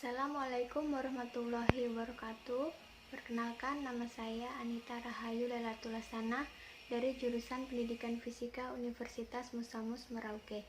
Assalamualaikum warahmatullahi wabarakatuh. Perkenalkan, nama saya Anita Rahayu Lelatulasana dari jurusan Pendidikan Fisika Universitas Musamus Merauke.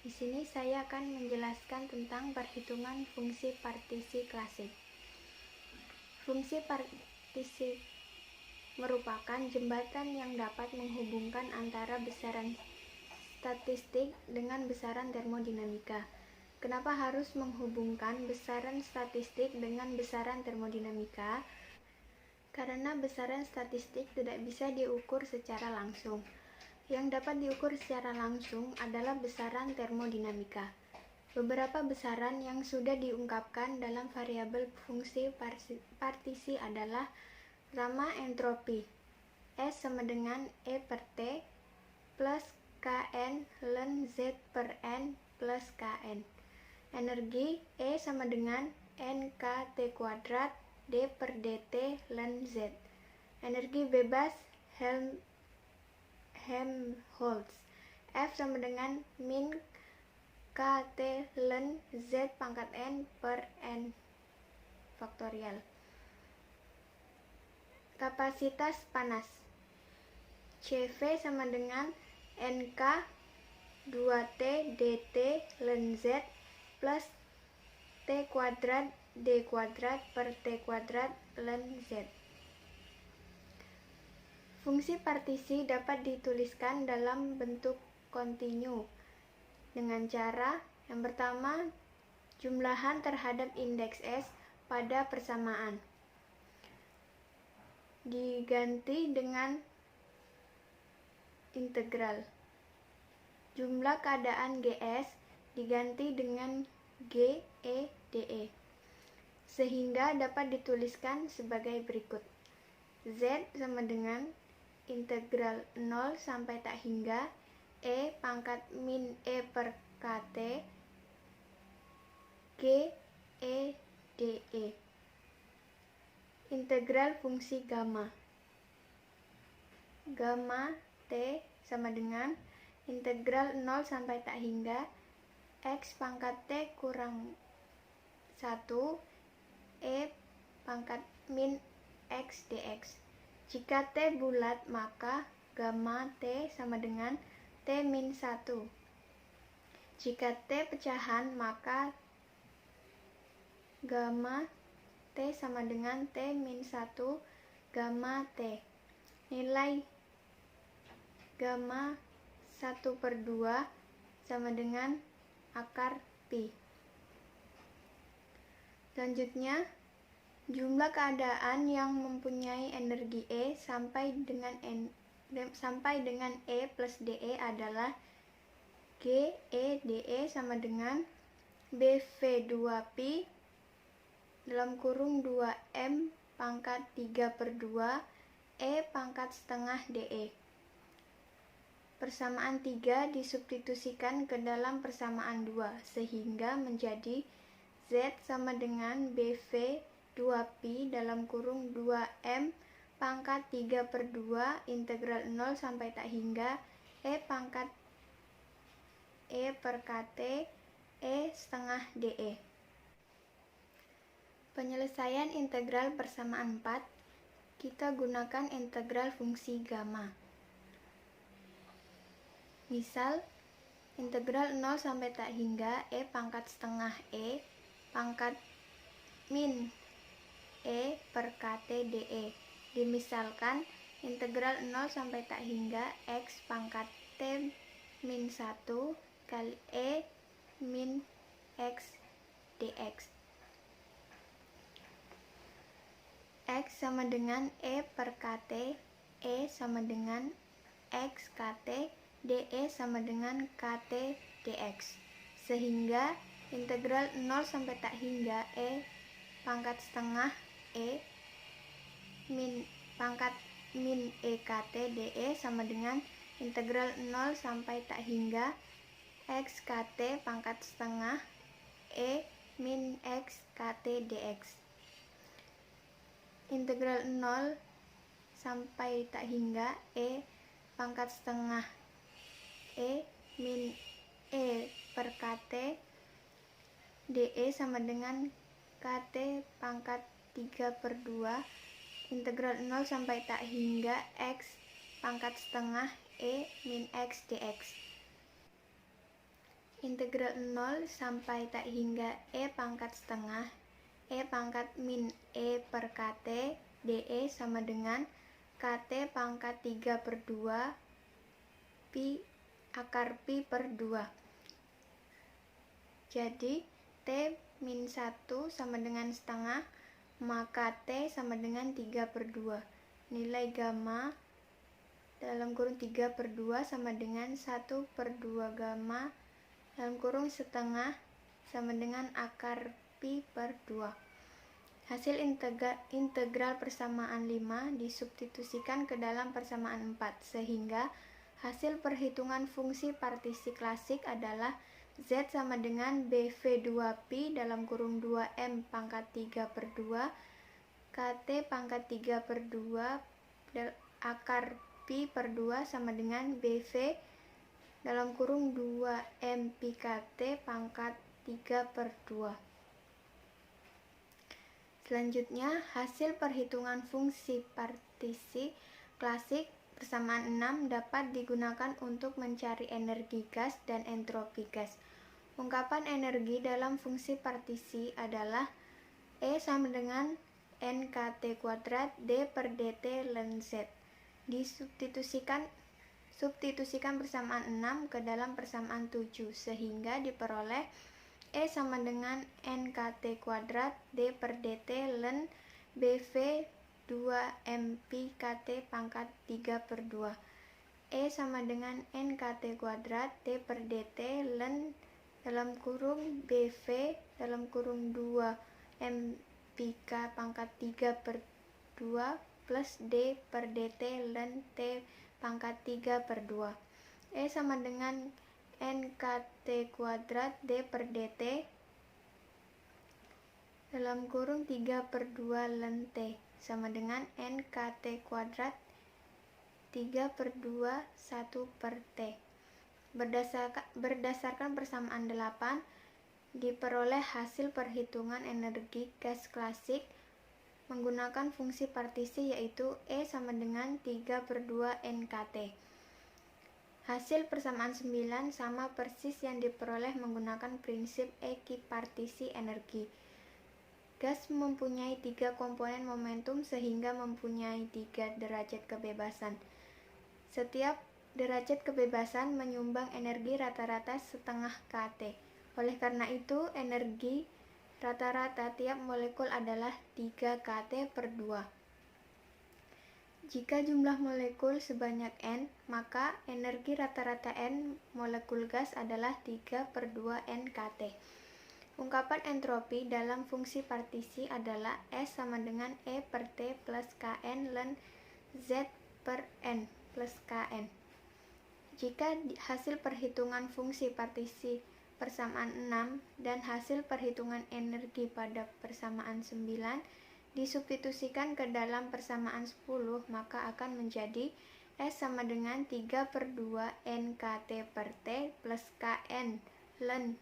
Di sini saya akan menjelaskan tentang perhitungan fungsi partisi klasik. Fungsi partisi merupakan jembatan yang dapat menghubungkan antara besaran statistik dengan besaran termodinamika. Kenapa harus menghubungkan besaran statistik dengan besaran termodinamika? Karena besaran statistik tidak bisa diukur secara langsung. Yang dapat diukur secara langsung adalah besaran termodinamika. Beberapa besaran yang sudah diungkapkan dalam variabel fungsi partisi adalah pertama, entropi S sama dengan E per T plus Kn ln Z per N plus Kn. Energi E sama dengan NKT kuadrat D per DT ln Z. Energi bebas Helmholtz F sama dengan min KT ln Z pangkat N per N faktorial. Kapasitas panas CV sama dengan NK 2T DT ln Z plus T kuadrat D kuadrat per T kuadrat ln Z. Fungsi partisi dapat dituliskan dalam bentuk kontinu dengan cara yang pertama, jumlahan terhadap indeks S pada persamaan diganti dengan integral. Jumlah keadaan GS diganti dengan GE/DE sehingga dapat dituliskan sebagai berikut. Z sama dengan integral 0 sampai tak hingga E pangkat min E per KT GE/DE. Integral fungsi gamma. Gamma T sama dengan integral 0 sampai tak hingga X pangkat T kurang 1 E pangkat min X dx. Jika T bulat maka gamma T sama dengan T min 1. Jika T pecahan maka gamma T sama dengan T min 1 gamma T. Nilai gamma 1/2 sama dengan akar pi. Selanjutnya, jumlah keadaan yang mempunyai energi E sampai dengan E plus DE adalah GE/DE sama dengan BV2pi dalam kurung 2M pangkat 3/2 E pangkat setengah DE. Persamaan 3 disubstitusikan ke dalam persamaan 2 sehingga menjadi Z sama dengan BV2pi dalam kurung 2M pangkat 3/2 integral 0 sampai tak hingga E pangkat E per KT E setengah DE. Penyelesaian integral persamaan 4, kita gunakan integral fungsi gamma. Misal, integral 0 sampai tak hingga E pangkat setengah E pangkat min E per KT DE. Dimisalkan, integral 0 sampai tak hingga X pangkat T min 1 kali E min X dx. X sama dengan E per KT, E sama dengan X KT, DE sama dengan KT dx. Sehingga integral 0 sampai tak hingga E pangkat setengah E min pangkat min E KT DE sama dengan integral 0 sampai tak hingga X KT pangkat setengah E min X KT dx. Integral 0 sampai tak hingga E pangkat setengah E min E per KT DE sama dengan KT pangkat 3/2 integral 0 sampai tak hingga X pangkat setengah E min X dx. Integral 0 sampai tak hingga E pangkat setengah E pangkat min E per KT dE sama dengan KT pangkat 3/2 pi akar pi per 2. Jadi T min 1 sama dengan setengah, maka T sama dengan 3/2. Nilai gamma dalam kurung 3/2 sama dengan 1/2 gamma dalam kurung setengah sama dengan akar pi per 2. Hasil integral persamaan 5 disubstitusikan ke dalam persamaan 4, sehingga hasil perhitungan fungsi partisi klasik adalah Z sama dengan BV2pi dalam kurung 2M pangkat 3/2 KT pangkat 3/2 akar pi per 2 sama dengan BV dalam kurung 2M pi KT pangkat 3/2. Selanjutnya, hasil perhitungan fungsi partisi klasik persamaan 6 dapat digunakan untuk mencari energi gas dan entropi gas. Ungkapan energi dalam fungsi partisi adalah E sama dengan NKT kuadrat D per DT ln Z. Substitusikan persamaan 6 ke dalam persamaan 7, sehingga diperoleh E sama dengan NKT kuadrat D per DT ln BV 2M pi KT pangkat 3/2. E sama dengan NKT kuadrat D per DT ln dalam kurung BV dalam kurung 2M pi K pangkat 3/2 plus D per DT ln T pangkat 3/2. E sama dengan NKT kuadrat D per DT dalam kurung 3/2 ln T sama dengan NKT kuadrat 3/2 1 per T. Berdasarkan persamaan 8, diperoleh hasil perhitungan energi gas klasik menggunakan fungsi partisi, yaitu E sama dengan 3/2 NKT. Hasil persamaan 9 sama persis yang diperoleh menggunakan prinsip ekipartisi energi. Gas mempunyai 3 komponen momentum sehingga mempunyai 3 derajat kebebasan. Setiap derajat kebebasan menyumbang energi rata-rata setengah KT. Oleh karena itu, energi rata-rata tiap molekul adalah 3 KT/2. Jika jumlah molekul sebanyak N, maka energi rata-rata N molekul gas adalah 3/2 NKT. Ungkapan entropi dalam fungsi partisi adalah S sama dengan E per T plus Kn ln Z per N plus Kn. Jika hasil perhitungan fungsi partisi persamaan 6 dan hasil perhitungan energi pada persamaan 9 disubstitusikan ke dalam persamaan 10, maka akan menjadi S sama dengan 3/2 NKT per T plus Kn ln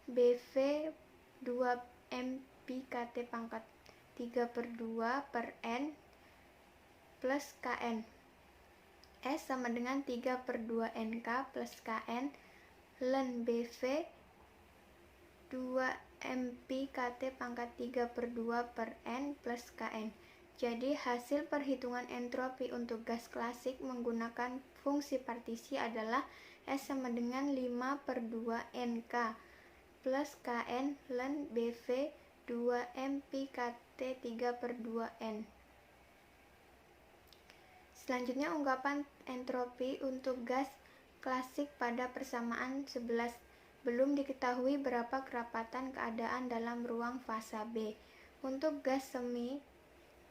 BV 2M pi KT pangkat 3/2 per N plus Kn. S sama dengan 3/2 NK plus Kn ln BV 2M pi KT pangkat 3/2 per N plus Kn. Jadi hasil perhitungan entropi untuk gas klasik menggunakan fungsi partisi adalah S sama dengan 5/2 NK plus Kn ln BV 2M pi KT 3/2 N. Selanjutnya, ungkapan entropi untuk gas klasik pada persamaan 11. Belum diketahui berapa kerapatan keadaan dalam ruang fasa B. Untuk gas semi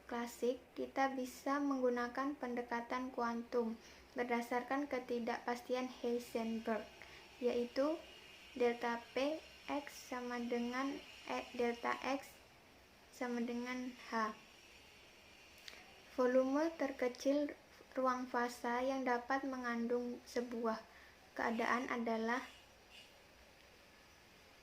klasik, kita bisa menggunakan pendekatan kuantum berdasarkan ketidakpastian Heisenberg, yaitu delta P X sama dengan delta X sama dengan H. Volume terkecil ruang fasa yang dapat mengandung sebuah keadaan adalah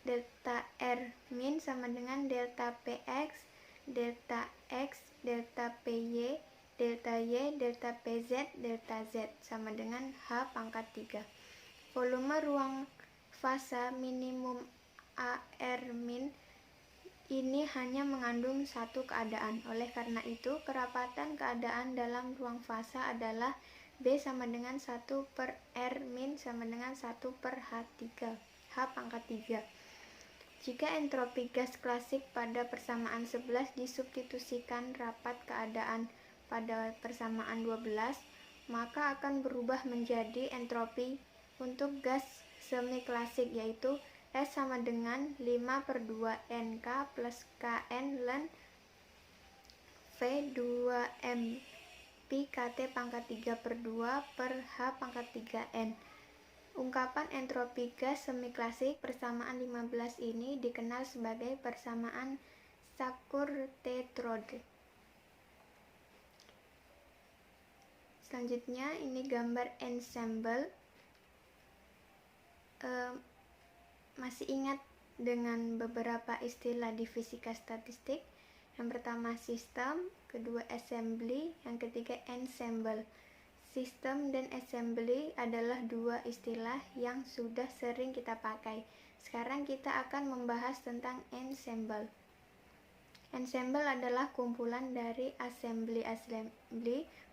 delta R min sama dengan delta PX, delta X, delta PY, delta Y, delta PZ, delta Z sama dengan H pangkat 3. Volume ruang fasa minimum AR min ini hanya mengandung satu keadaan. Oleh karena itu, kerapatan keadaan dalam ruang fasa adalah B sama dengan 1 per R min sama dengan 1 per H3, H pangkat 3. Jika entropi gas klasik pada persamaan 11 disubstitusikan rapat keadaan pada persamaan 12, maka akan berubah menjadi entropi untuk gas semi klasik, yaitu S sama dengan 5 per 2 NK plus KN ln V2M pi KT pangkat 3 per 2 per H pangkat 3N. Ungkapan entropi gas semi klasik persamaan 15 ini dikenal sebagai persamaan Sackur-Tetrode. Selanjutnya ini gambar ensemble. Masih ingat dengan beberapa istilah di fisika statistik? Yang pertama sistem, kedua assembly, yang ketiga ensemble. Sistem dan assembly adalah dua istilah yang sudah sering kita pakai. Sekarang kita akan membahas tentang ensemble. Ensemble adalah kumpulan dari assembly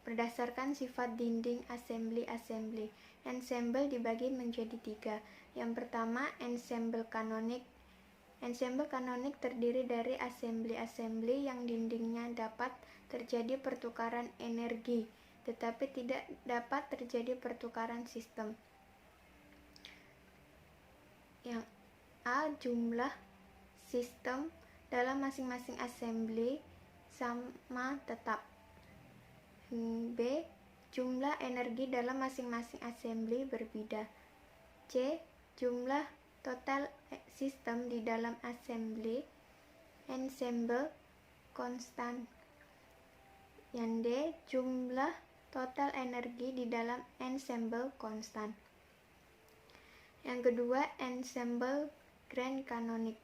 berdasarkan sifat dinding assembly. Ensemble dibagi menjadi 3. Yang pertama, ensemble kanonik. Ensemble kanonik terdiri dari assembly yang dindingnya dapat terjadi pertukaran energi, tetapi tidak dapat terjadi pertukaran sistem. Yang A, jumlah sistem dalam masing-masing assembly sama tetap. B, jumlah energi dalam masing-masing assembly berbeda. C, jumlah total sistem di dalam ensemble konstan. Yang D, jumlah total energi di dalam ensemble konstan. Yang kedua, ensemble grand canonic.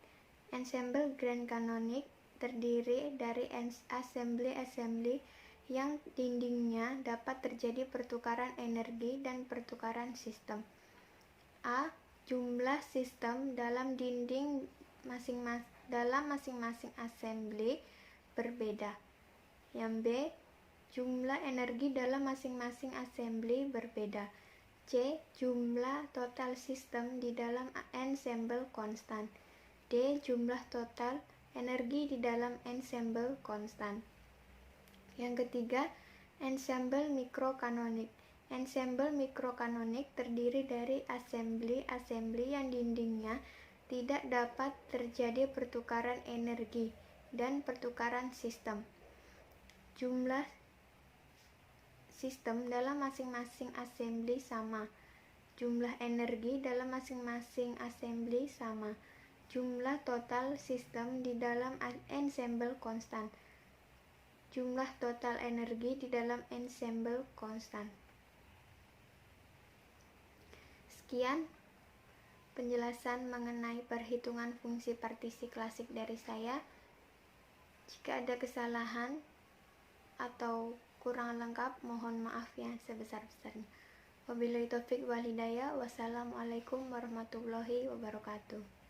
Ensemble grand canonic terdiri dari assembly yang dindingnya dapat terjadi pertukaran energi dan pertukaran sistem. A, jumlah sistem dalam dinding masing-masing assembly berbeda. Yang B, jumlah energi dalam masing-masing assembly berbeda. C, jumlah total sistem di dalam ensemble konstan. D, jumlah total energi di dalam ensemble konstan. Yang ketiga, ensemble mikrokanonik. Ensemble mikrokanonik terdiri dari assembly yang dindingnya tidak dapat terjadi pertukaran energi dan pertukaran sistem. Jumlah sistem dalam masing-masing assembly sama. Jumlah energi dalam masing-masing assembly sama. Jumlah total sistem di dalam ensemble konstan. Jumlah total energi di dalam ensemble konstan. Sekian penjelasan mengenai perhitungan fungsi partisi klasik dari saya. Jika ada kesalahan atau kurang lengkap, mohon maaf yang sebesar-besarnya. Wabillahi taufiq wal hidayah. Wassalamualaikum warahmatullahi wabarakatuh.